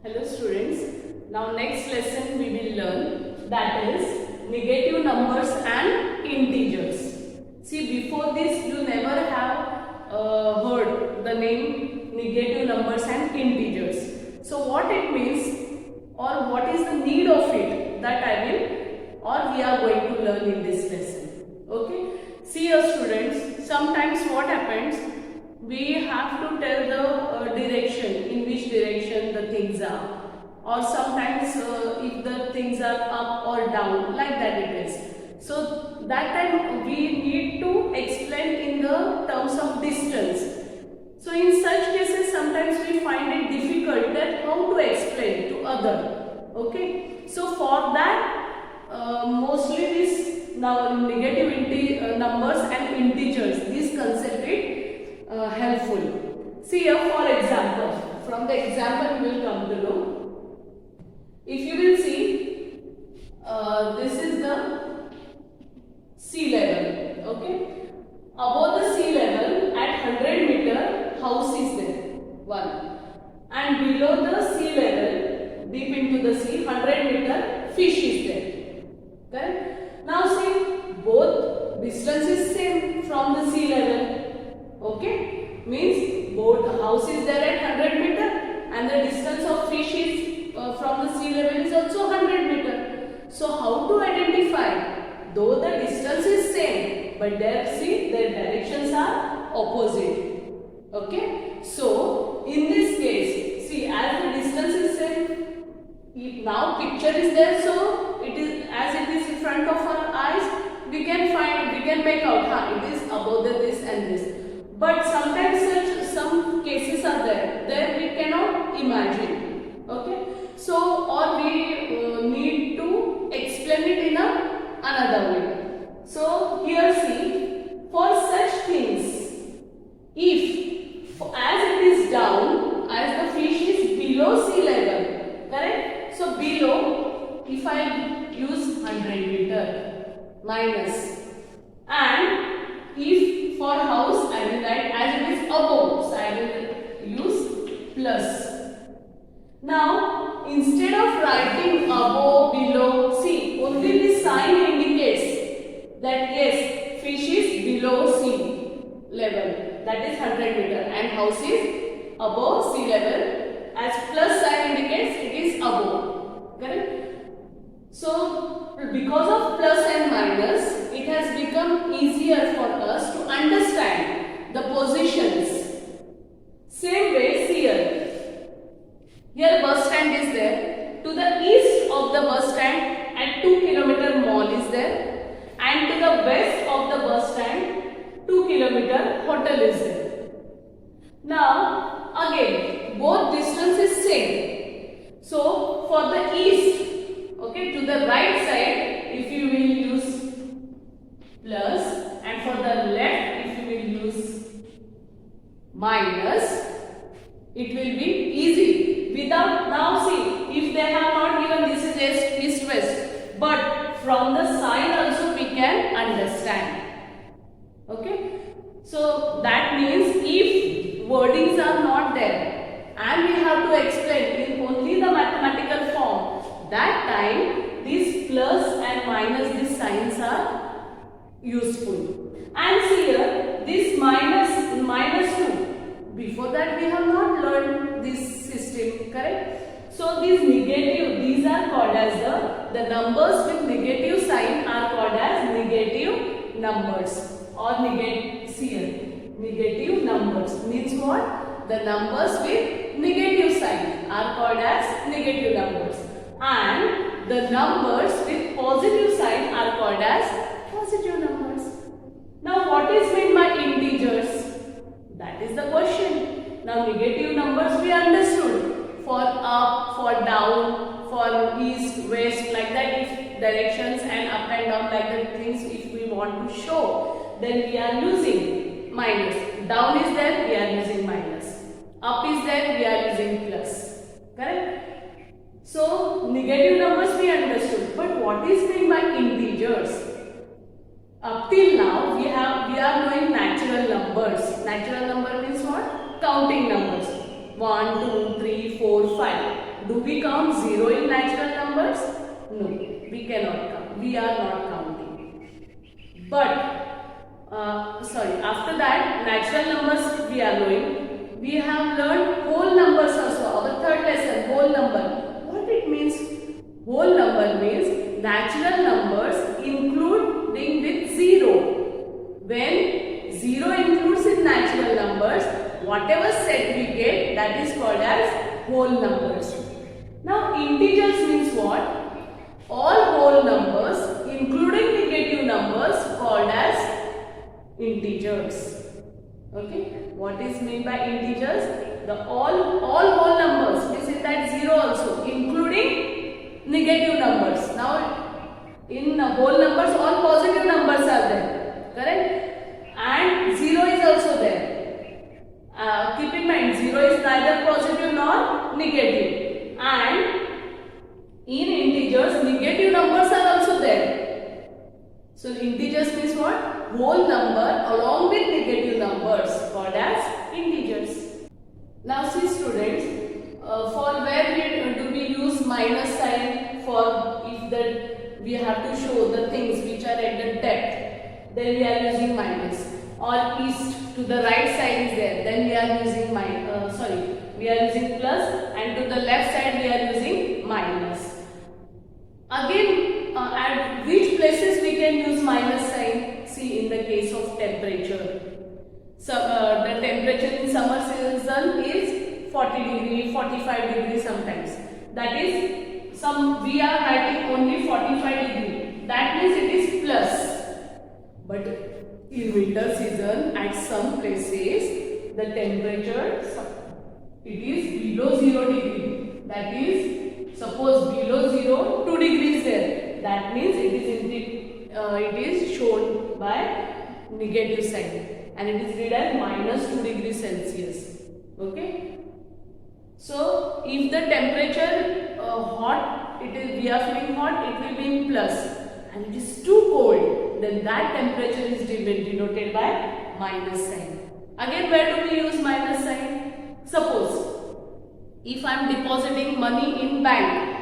Hello students, now next lesson we will learn, that is negative numbers and integers. See, before this you never have heard the name negative numbers and integers. So what it means or what is the need of it, that I will or we are going to learn in this lesson. Okay. See students, sometimes what happens, we have to tell the direction, in which direction the things are, or sometimes if the things are up or down, like that it is. So that time we need to explain in the terms of distance. So in such cases sometimes we find it difficult that how to explain to other. Okay. So for that mostly this now negative numbers and integers, this concept is helpful. See here, for example, from the example you will come to know. If you will see, this is the sea level. Okay, above the sea level at 100 meter, house is there, one, and below the sea level, deep into the sea, 100 meter, fish is there. Correct? Now see, both distance is same from the sea level. Okay, means both house is there at 100 meter and the distance of fish is from the sea level is also 100 meter. So how to identify? Though the distance is same, but there see their directions are opposite. Okay, so in this case, see, as the distance is same, if now picture is there, so it is as it is in front of our eyes, we can make out, it is above this and this. But sometimes some cases are there we cannot imagine. Okay, so or we need to explain it in another way. So here see, for such things, if as it is down, as the fish is below sea level, correct? So below, if I use 100 meter minus, and if for house I will write as it is above, so I will use plus. Now instead of writing above, below, see, only this sign indicates that yes, fish is below sea level, that is 100 meter, and house is above sea level. As plus sign indicates it is above. Correct? So because of plus and minus, it has become easier for us to understand the positions. Same way, see here bus stand is there. To the east of the bus stand at 2 kilometer mall is there, and to the west of the bus stand 2 kilometer hotel is there. Now again both distance is same. So for the east, okay, to the right side, if you will use plus, and for the left, if you will use minus, it will be easy. Without, now see, if they have not given this is east west, but from the sign also we can understand. Okay, so that means if wordings are not there and we have to explain in only the mathematical form, that time these plus and minus, these signs are useful. And see here, this minus 2, before that we have not learned this system, correct? So these negative, these are called as the numbers with negative sign are called as negative numbers, or negative numbers means what? The numbers with negative sign are called as negative numbers, and the numbers with positive sign are called as positive numbers. Now what is meant by integers? That is the question. Now negative numbers we understood, for up, for down, for east, west, like that, if directions and up and down like that things if we want to show, then we are using minus. Down is there, we are using minus. Up is there, we are using plus. Correct? So negative numbers we understood, but what is meant by integers? Up till now we are knowing natural numbers. Natural number means what? Counting numbers. 1, 2, 3, 4, 5. Do we count 0 in natural numbers? No, we cannot count. We are not counting. But after that, natural numbers we are knowing. We have learned whole numbers also. Our third lesson, whole number. What it means? Whole number means natural numbers including with 0. When 0 includes in natural numbers, whatever set we get, that is called as whole numbers. Now integers means what? All whole numbers including negative numbers called as integers. Okay, what is meant by integers? The all whole numbers means in that 0 also including negative numbers. Now in whole numbers all positive numbers are there, correct? And 0 is also there. Keep in mind 0 is neither positive nor negative, and in integers negative numbers are also there. So integers means what? Whole number along with negative numbers called as integers. Now see students, for where do we use minus sign? For if that we have to show the things which are at the depth, then we are using minus. Or east to the right side is there, then we are using we are using plus, and to the left side we are using minus. Again, at which places we can use minus sign? See, in the case of temperature. So, the temperature in summer season is 40 degree, 45 degree sometimes. That is, we are writing only 45 degree. That means it is plus. But in winter season, at some places, the temperature, it is below 0 degree. That is, suppose below 0, 2 degrees there. That means it is shown by negative sign, and it is read as minus 2 degrees Celsius. Okay. So if the temperature hot, we are feeling hot, it will be in plus, and it is too cold, then that temperature is denoted by minus sign. Again, where do we use minus sign? Suppose if I am depositing money in bank,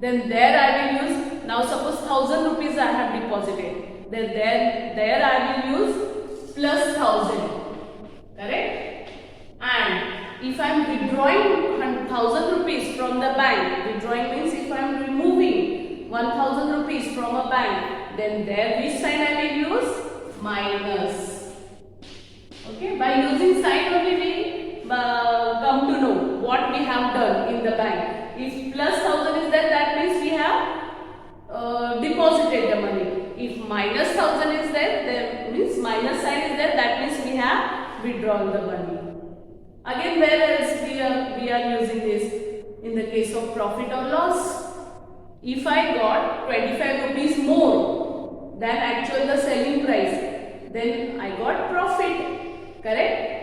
then there I will use, now suppose 1000 rupees I have deposited, then there I will use plus 1000, correct? And if I am withdrawing 1000 rupees from the bank, withdrawing means if I am removing 1000 rupees from a bank, then there which sign I will use? Minus. Okay, by using sign only we come to know what we have done in the bank. If plus 1000 is there, that means we have deposited the money. If minus 1000 is there, that means minus sign is there, that means we have withdrawn the money. Again, where else we are using this? In the case of profit or loss. If I got 25 rupees more than actual the selling price, then I got profit, correct?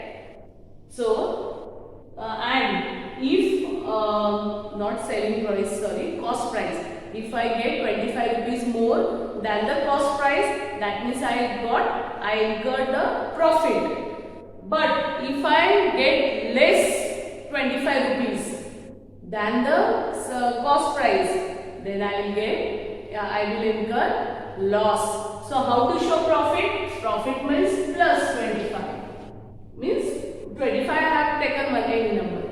So, and if not selling price, sorry, cost price. If I get 25 rupees more than the cost price, that means I incurred the profit. But if I get less 25 rupees than the cost price, then I will incur loss. So how to show profit? Profit means plus 25. Means 25 I have taken any number.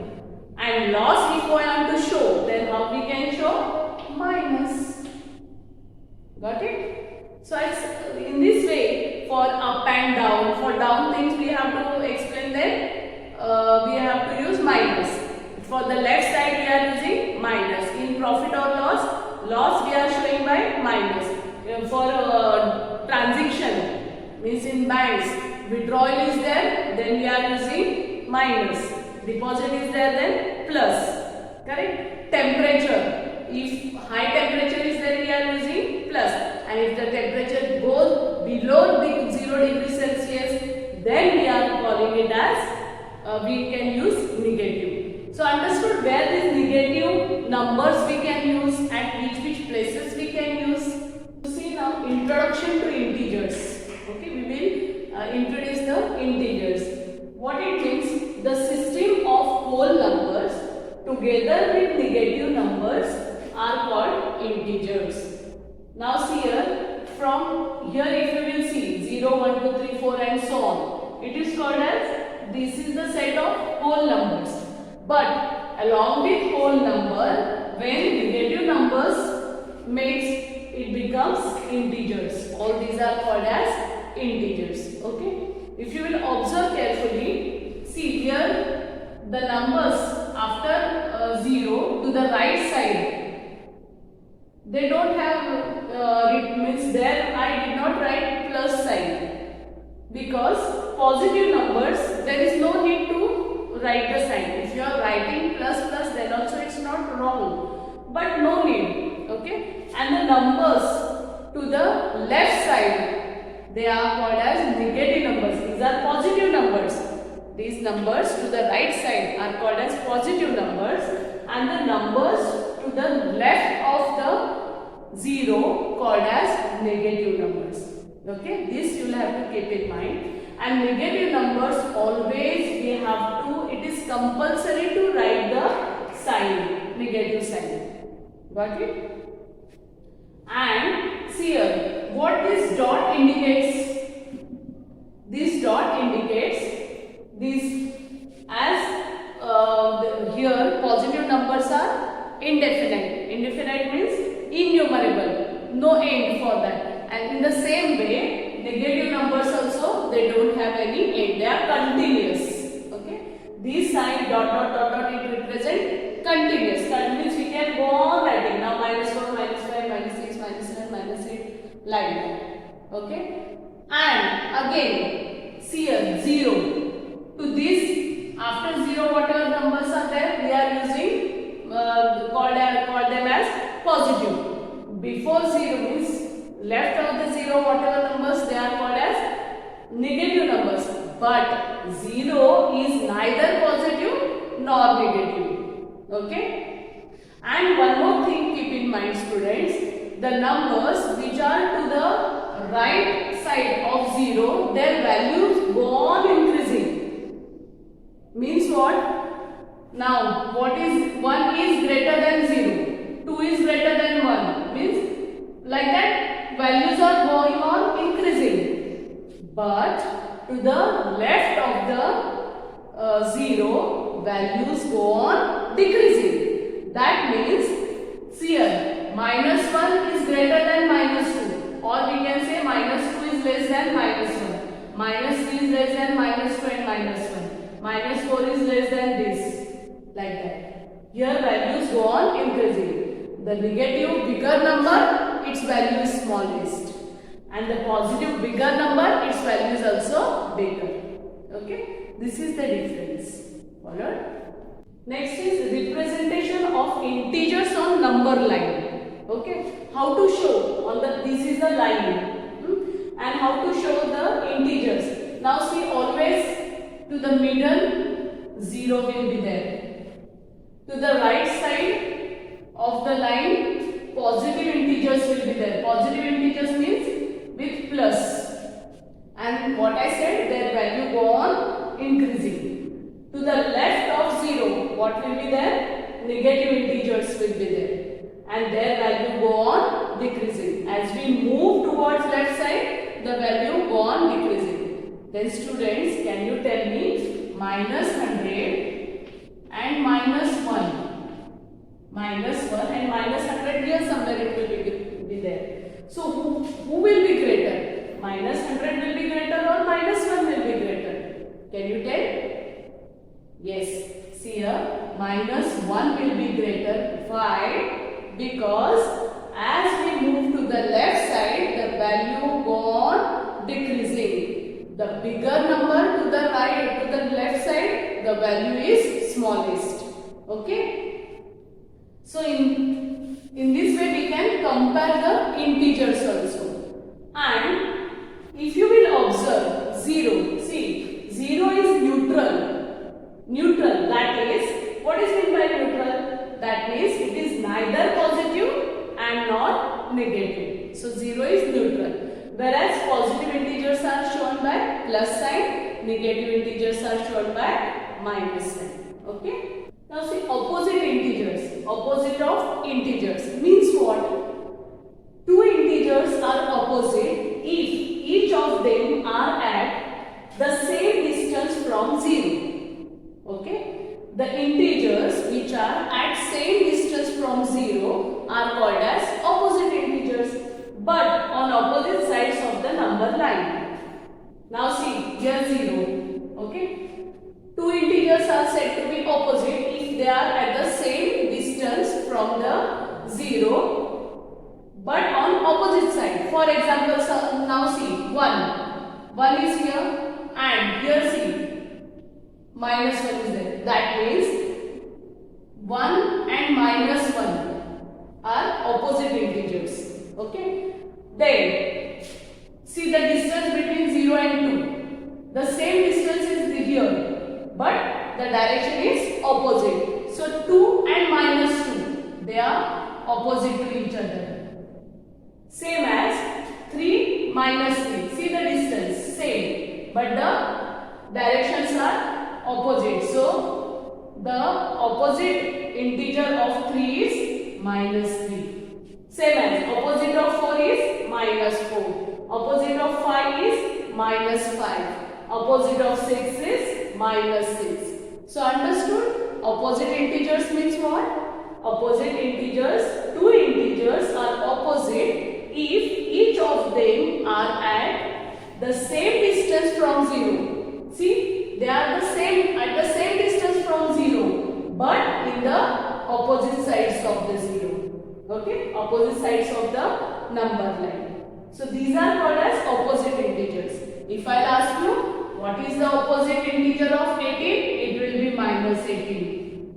And loss if I am to show, then how we can show? Minus. Got it? So in this way, for up and down, for down things we have to explain them. We have to use minus. For the left side we are using minus. In profit or loss we are showing by minus. For transaction, means in banks, withdrawal is there, then we are using minus. Deposit is there, then plus. Correct? Temperature. If high temperature is there, we are using plus. And if the temperature goes below 0 degrees Celsius, then we are calling it as, we can use negative. So understood where these negative numbers we can use, at which places we can use. See now, introduction to integers. Okay, we will introduce the integers. What it means? The system of whole numbers to together with negative numbers are called integers. Now see here, from here if you will see 0, 1, 2, 3, 4 and so on, it is called as, this is the set of whole numbers. But along with whole number, when negative numbers makes, it becomes integers. All these are called as integers. Okay. If you will observe carefully, see here the numbers after 0 to the right side, they don't have it means there I did not write plus sign, because positive numbers there is no need to write the sign. If you are writing plus plus, then also it's not wrong, but no need. Okay. And the numbers to the left side, they are called as negative numbers. These are positive numbers. These numbers to the right side are called as positive numbers, and the numbers to the left of the 0 called as negative numbers. Okay, this you will have to keep in mind. And negative numbers always we have to, it is compulsory to write the sign, negative sign. Got it? And see here, what this dot indicates? This dot indicates this as here positive numbers are indefinite. Indefinite means innumerable, no end for that. And in the same way, negative numbers also, they don't have any end, they are continuous. Okay, these sign dot dot dot dot, it represent continuous. Continuous we can go on writing now, -4, -5, -6, -7, -8, like that. Okay, and again see here 0 to this, after 0 whatever numbers are there, we are using call them as positive. Before 0 means left of the 0 whatever numbers, they are called as negative numbers. But 0 is neither positive nor negative. Okay. And one more thing keep in mind, students, the numbers which are to the right side of 0, their values go on increasing. Means what? Now what is 1 is greater than 0, 2 is greater than 1, means like that values are going on increasing. But to the left of the 0, values go on decreasing. That means see here, -1 is greater than -2, or we can say -2 is less than -1, -3 is less than -2 and -1, -4 is less than this, like that. Here values go on increasing. The negative bigger number, its value is smallest, and the positive bigger number, its value is also bigger. Okay, this is the difference. Followed? Next is representation of integers on number line. Okay, how to show on the, this is the line, and how to show the integers. Now see, always to the middle 0 will be there. To the right side of the line, positive integers will be there. Positive integers means with plus, and what I said, their value go on increasing. To the left of 0, what will be there? Negative integers will be there, and their value go on decreasing. As we move towards left side, the value go on decreasing. Then students, can you tell me -100 and -1? -1 and -100, here somewhere it will be there. So who will be greater? -100 will be greater or -1 will be greater? Can you tell? Yes, see here, -1 will be greater. Why? Because as we move to the left side, the value go on decreasing. The bigger number to the right, to the left side, the value is smallest. Okay. So in this way we can compare the integers also. And if you will observe 0, see 0 is neutral. Neutral, that is, what is meant by neutral? That means it is neither positive and not negative. So 0 is neutral. Whereas positive integers are shown by plus sign, negative integers are shown by minus sign. Okay. Now see opposite integers. Opposite of integers means what? Two integers are opposite if each of them are at the same distance from 0. Okay? The integers which are at same distance from 0 are called as opposite integers, but on opposite sides of the number line. Now see, here 0. Okay? Two integers are said to be opposite if they are at the same distance from the 0, but on opposite side. For example, so now see 1. 1 is here and here see minus 1 is there. That means 1 and minus 1 are opposite integers. Okay? Then see the distance between 0 and 2. The same distance is here, but the direction is opposite. So 2 and minus 2, they are opposite to each other. Same as 3 minus 3. See the distance, same, but the directions are opposite. So the opposite integer of 3 is minus 3. Same as opposite of 4 is minus 4. Opposite of 5 is minus 5. Opposite of 6 is minus 6. So understood? Opposite integers means what? Opposite integers, two integers are opposite if each of them are at the same distance from 0. See, they are at the same distance from 0, but in the opposite sides of the 0. Okay, opposite sides of the number line. So these are called as opposite integers. If I ask you, what is the opposite integer of 18? It will be minus 18.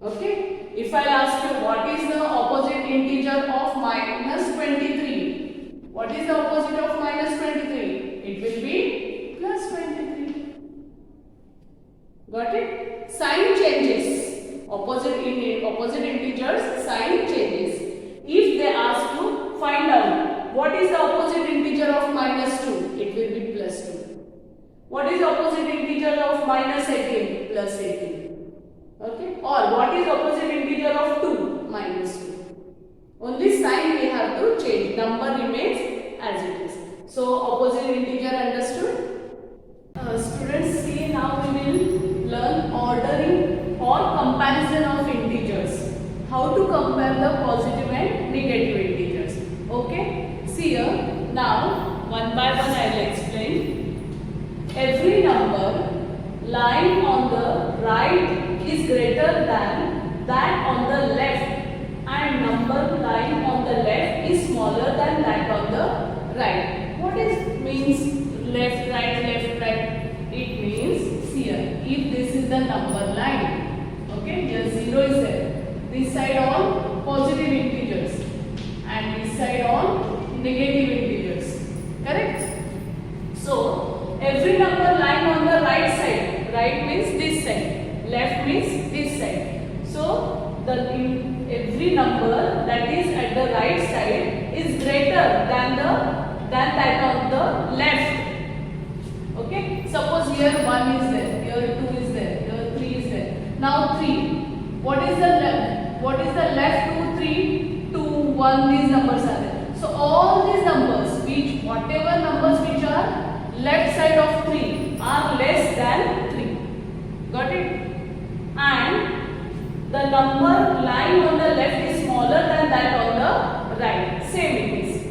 Okay. If I ask you, what is the opposite integer of minus 23? What is the opposite of minus 23? It will be plus 23. Got it? Sign changes. Opposite integers, sign changes. If they ask you, find out what is the opposite integer of minus 2? It will be plus 2. What is opposite integer of minus 18? Plus 18. Okay? Or what is opposite integer of 2? Minus 2. Only sign we have to change. Number remains as it is. So opposite integer understood? Students, see, now we will learn ordering or comparison of integers. How to compare the positive and negative integers. Okay? See here. Now, one by one I will explain. Every number lying on the right is greater than that on the left, and number lying on the left is smaller than that on the right. What means left, right, left, right? It means here, if this is the number line, okay, here 0 is there. This side all positive integers and this side all negative integers. Correct? So every number lying on the right side, right means this side, left means this side. So every number that is at the right side is greater than that on the left. Okay? Suppose here 1 is there, here 2 is there, here 3 is there. Now 3. What is the left? What is the left 2, 3, 2, 1? These numbers are there. So all these numbers, whatever numbers which are left side of 3 are less than 3. Got it? And the number lying on the left is smaller than that on the right. Same it is.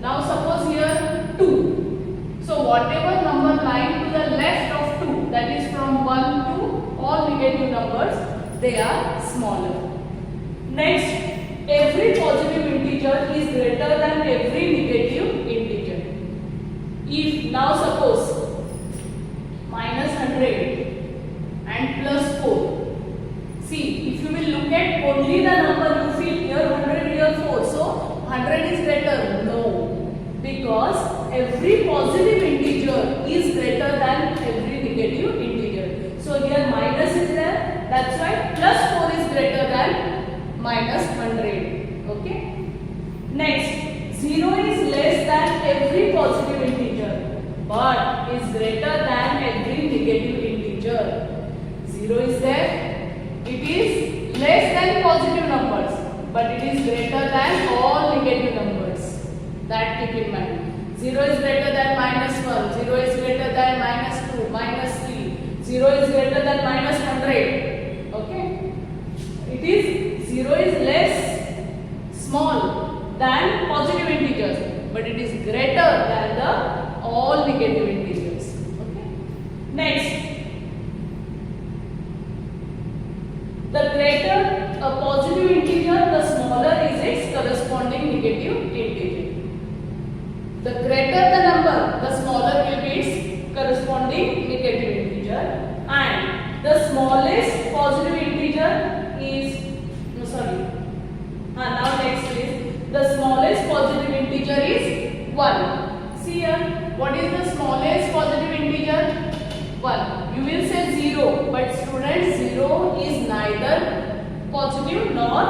Now suppose here 2. So whatever number lying to the left of 2, that is from 1 to all negative numbers, they are smaller. Next, every positive integer is greater than every negative integer. If now suppose minus 100 and plus 4. See, if you will look at only the number, you feel here 100, here 4. So 100 is greater. No. Because every positive integer is greater than every negative integer. So here minus is there. That's why plus 4 is greater than minus 100. Okay. Next, 0 is less than every positive integer, but is greater than every negative integer. 0 is there, It is less than positive numbers, but it is greater than all negative numbers. That keep in mind. 0 is greater than -1, 0 is greater than -2, -3, 0 is greater than -100. Okay? It is 0 is less small than positive integers, but it is greater than the all negative integers. Okay? Next, the greater a positive integer, the smaller is its corresponding negative integer. The greater the number, the smaller will be its corresponding negative integer, and the smallest positive integer is now next is the smallest positive integer is 1. See here, what is the smallest positive integer? 1. You will say 0, but students, 0 is neither positive nor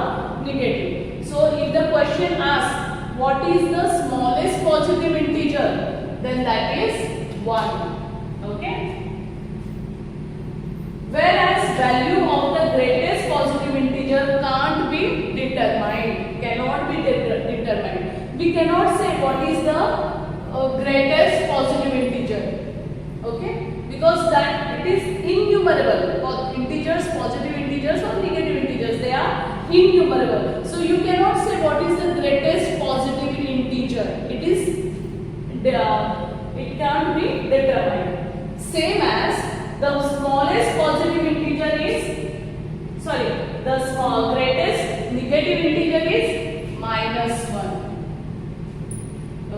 negative. So if the question asks what is the smallest positive integer, then that is 1. Okay? Whereas value of the greatest positive integer can't be determined, cannot be determined. We cannot say what is the greatest positive integer. Okay? Because that it is innumerable. Integers, positive integers or negative integers, they are innumerable. So you cannot say what is the greatest positive integer. It can't be determined. Same as the smallest positive integer is, the greatest negative integer is -1.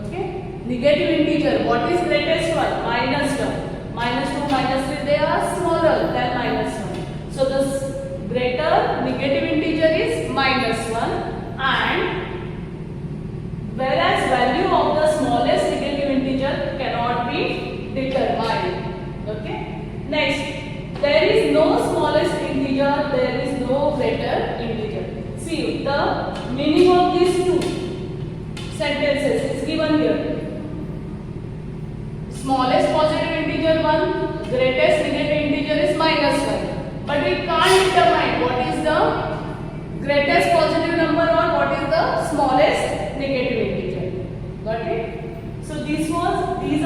Okay? Negative integer, what is greatest one? -1. -2, -3, they are smaller than -1. So the greater negative integer is -1, and whereas value of the smallest negative integer cannot be determined. Okay? Next, there is no smallest integer, there is no greater integer. See, the meaning of these two sentences is given here. Smallest positive integer 1, greatest negative integer is -1. But we can't determine what is the greatest positive number or what is the smallest negative integer. Got it? So these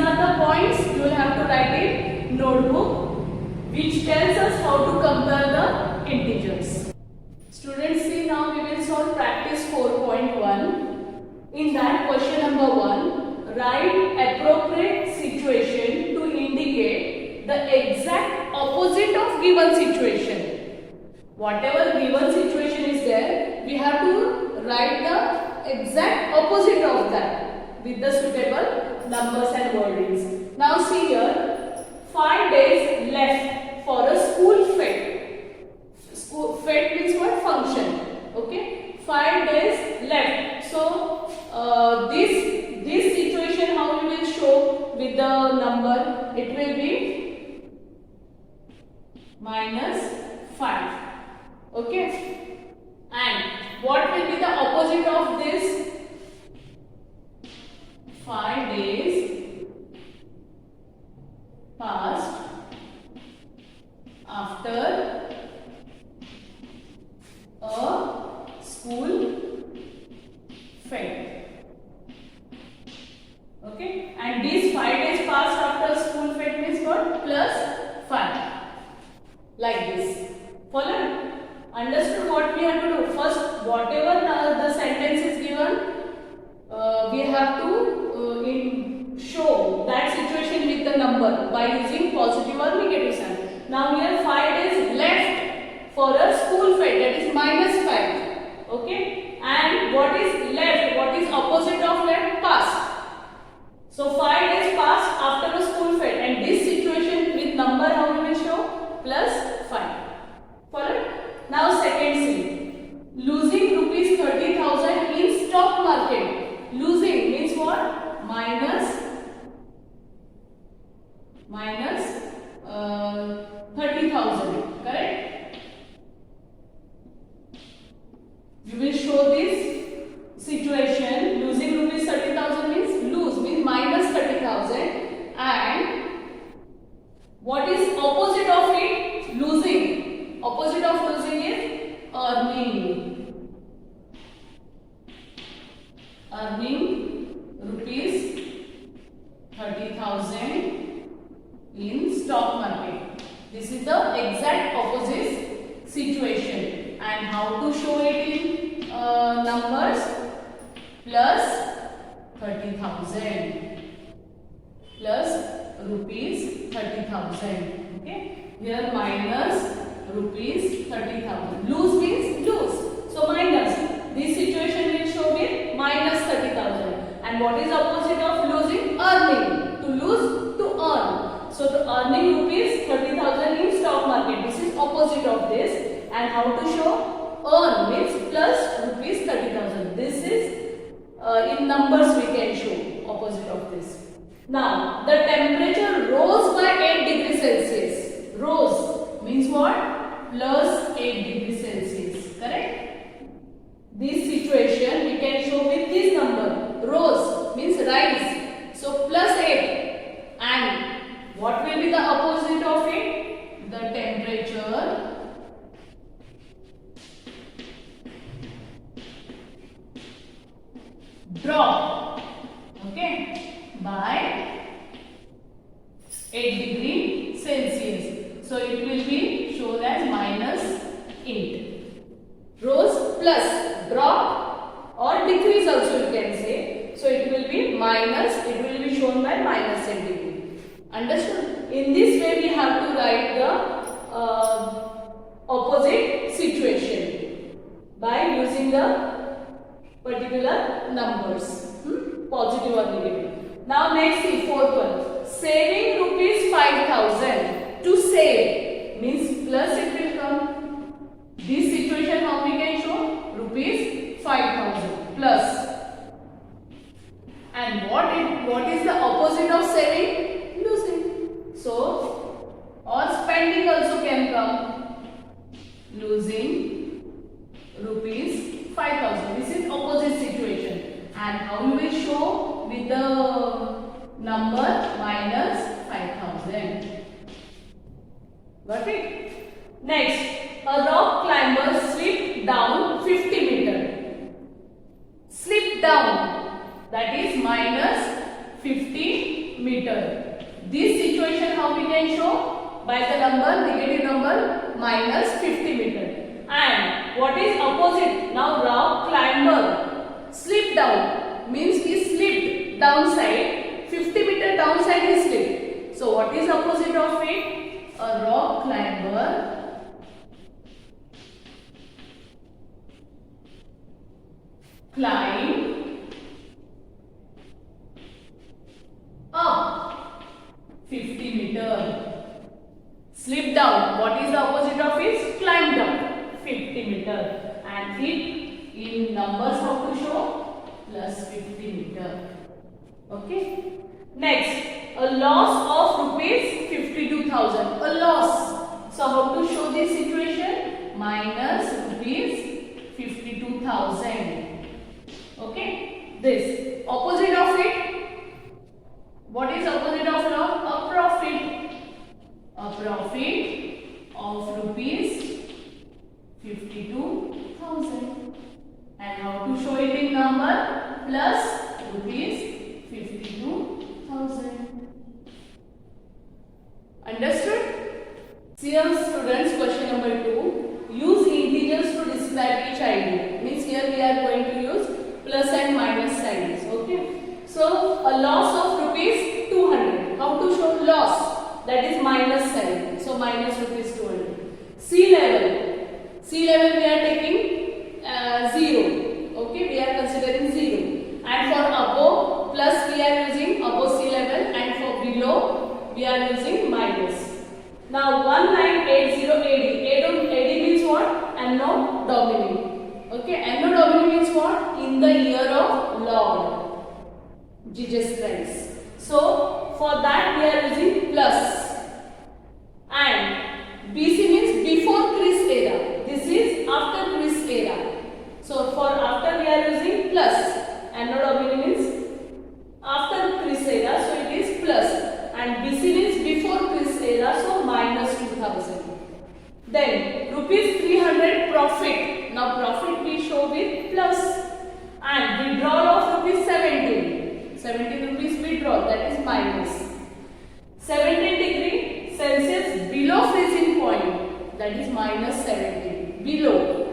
are the points you will have to write in notebook, which tells us how to compare the integers. Students, see, now we will solve practice 4.1. In that, question number 1, write appropriate situation to indicate the exact opposite of given situation. Whatever given situation is there, we have to write the exact opposite of that with the suitable numbers and wordings. Now see here, 5 days left for a school fete. Fete means what? Function. Okay, 5 days left. So this situation, how we will show with the number? It will be -5. Okay, and what will be the opposite of this? 5 days passed after a school fete. Okay, and these 5 days passed after school fete means what? Plus 5. Like this. Follow? Understood what we have to do? First, whatever the sentence is given, we have to show that situation with the number by using positive or negative sign. Now here 5 days left for a school fete, that is -5. Okay, and what is left? What is opposite of left? Past. So 5 days passed after a school fete, and this situation with number how we will show? Plus 5. Follow? Now second C, losing rupees 30,000 in stock market. Losing means what? Minus 30,000. Correct? You will show this situation. Losing rupees 30,000 means lose means minus 30,000, and what is opposite of it? Losing. Opposite of losing is situation. And how to show it in numbers? Plus 30,000 plus rupees 30,000. Okay, here minus rupees 30,000. Lose means lose, so minus. This situation will show with minus 30,000. And what is opposite of losing? Earning. To lose, to earn. So the earning rupees 30,000 in stock market. This is opposite of this. And how to show? Earn means plus rupees 30,000. This is in numbers we can show opposite of this. Now the temperature rose by 8 degrees Celsius. Rose means what? Plus 8 degrees Celsius. Correct? This situation we can show with this number. Rose means rise. So plus 8. And what will be the opposite of it? The temperature drop. Okay, by 8 degrees Celsius. So it will be shown as minus 8. Rose plus drop or decrease also you can say. So it will be minus, it will be shown by minus 8 degree. Understood? In this way we have to write the opposite situation by using the particular numbers, positive or negative. Now next see fourth one. Saving rupees 5,000. To save means plus it will come. This situation how we can show? Rupees 5,000 plus. And what is the opposite of saving? Losing. So or spending also can come. Losing rupees 5,000. This is opposite situation. And how you will show? With the number minus 5,000. Got it? Next, a rock climber slipped down 50 meters. Slipped down, that is minus 50 meters. This situation how we can show? By the number, negative number, minus 50 meters. And what is opposite? Now rock climber slipped down means he slipped downside. 50 meter downside he slipped. So what is opposite of it? A rock climber climb up 50 meter. Slip down. What is the opposite of it? Climbed up 50 meter. And it in numbers how to show? Plus 50 meter. Okay. Next, a loss of rupees 52,000. A loss. So how to show this situation? Minus rupees 52,000. Okay. This opposite of it. What is opposite of loss? A profit. A profit of rupees 52,000. And how to show it in number? Plus rupees 52,000. Understood? Here students, question number 2. Use integers to describe each idea. Means here we are going to use plus and minus signs. Okay. So a loss of rupees 200. How to show loss? That is minus sign. So minus rupees 200. Sea level. Sea level we are taking 0. Okay. We are considering 0. And for above plus we are using above sea level, and for below we are using minus. Now 1980 AD. AD means what? Anno Domini. Okay. Anno Domini means what? In the year of Lord Jesus Christ. So for that we are using plus. And BC means before Christ era. This is after Christ era. So for after we are using plus. Anno Domini means after Christ era, so it is plus. And BC means before Christ era, so minus 2000. Then rupees 300 profit. Now profit we show with plus. And withdrawal of rupees 17. 17 rupees withdrawal, that is minus. 17 degree Celsius below freezing point, that is minus 17. below.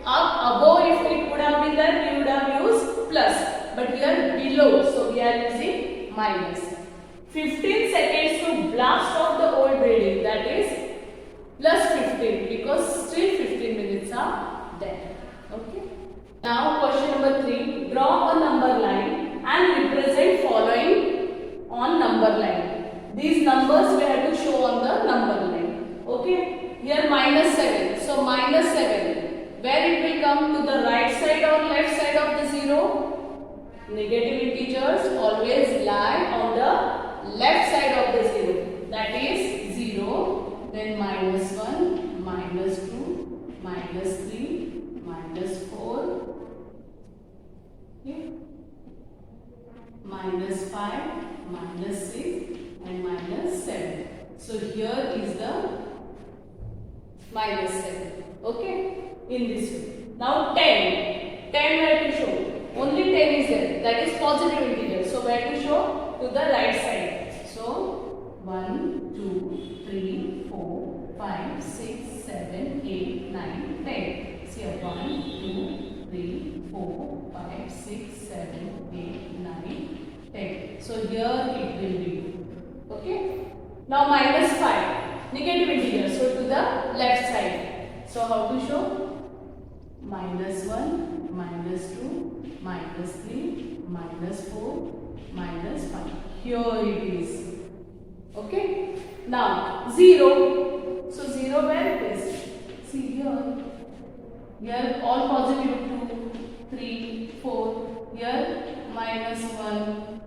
Up, above, if it would have been there, we would have used plus. But here below, so we are using minus. 15 seconds to blast off the old building, that is plus 15, because still 15 minutes are there. Okay. Now question number 3. Draw a number line and represent following on number line. These numbers we have to show on the number line. Okay. Here minus 7. So minus 7. Where it will come, to the right side or left side of the 0? Negative integers always lie on the left side of the 0. That is 0. Then minus 1, minus 2, minus 3, minus 4. Okay. Minus 5, minus 6 and minus 7. So here is the minus 7. Okay. In this way. Now 10. 10 where to show? Only 10 is there. That is positive integer. So where to show? To the right side. So 1, 2, 3, 4, 5, 6, 7, 8, 9, 10. See here 1, 2, 3, 4, 5, 6, 7, 8, 9, 10. So here it will be. Okay. Now minus 5. Negative integer. So to the left side. So how to show? Minus 1, minus 2, minus 3, minus 4, minus 5. Here it is. Okay. Now 0. So 0 where it is? See here. Here all positive 2, 3, 4. Here minus 1,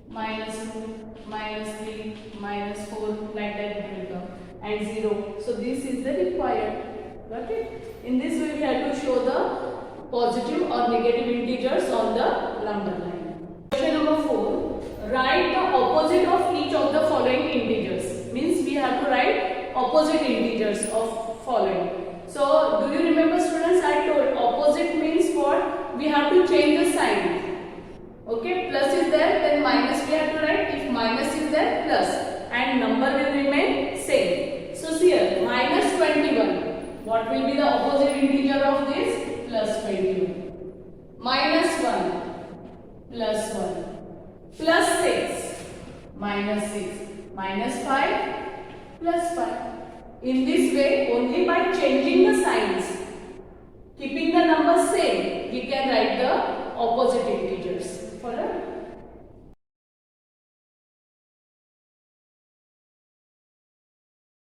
minus 2, minus 3, minus 4. Like that it will come. And 0. So this is the required. Got it? In this way we have to show the positive or negative integers on the number line. Question number 4. Write the opposite of each of the following integers. Means we have to write opposite integers of following. So do you remember, students, I told opposite means what? We have to change the sign. Okay, plus is there, then minus we have to write. If minus is there, plus, and number will remain same. So see here, minus 21. What will be the opposite integer of this? Plus 21. Minus 1. Plus 1. Plus 6. Minus 6. Minus 5. Plus 5. In this way, only by changing the signs,